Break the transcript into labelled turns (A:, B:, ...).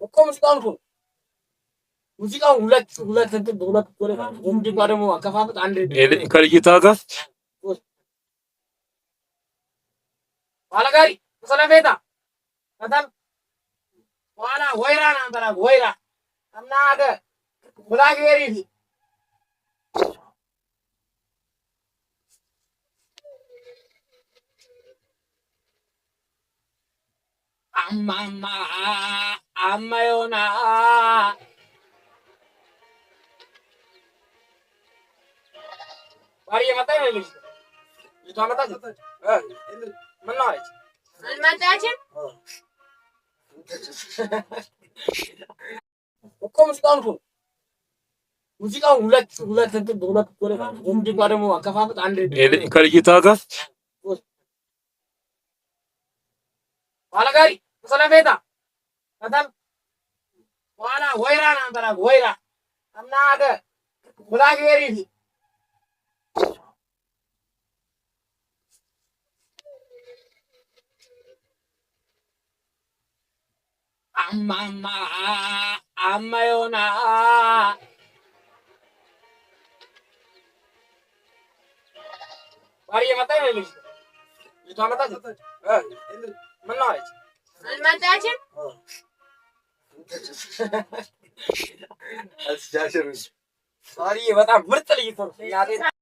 A: እኮ ሙዚቃው ሁለት እንትን በሁለት ኮሬ ሙዚቃ ደግሞ አከፋፈት አንድ
B: ከልጅቷ ጋር
A: ባለጋሪ ሰለፌታ ከታም በኋላ ወይራ ናንተራ ወይራ እናደ ብላክቤሪ አማማ አማዮና ባሪ መጣ ነው ልጅ ልጅቷ መጣች ምን ነው አለች አልመጣችም እኮ ሙዚቃው ሁለት እንትን በሁለት ኮሬ ሙዚቃ ደግሞ አከፋፈት አንድ
B: ከልጅቷ ጋር
A: ባለጋሪ ሰለፌታ ከታም በኋላ ወይራ ናንተራ ወይራ እናደ ብላክቤሪ አማማ አማዮና ባሪ መጣ ነው ልጅ ልጅቷ መጣች ምን ነው አለች አልመጣችም ባሪ በጣም ምርጥ ልጅ ነው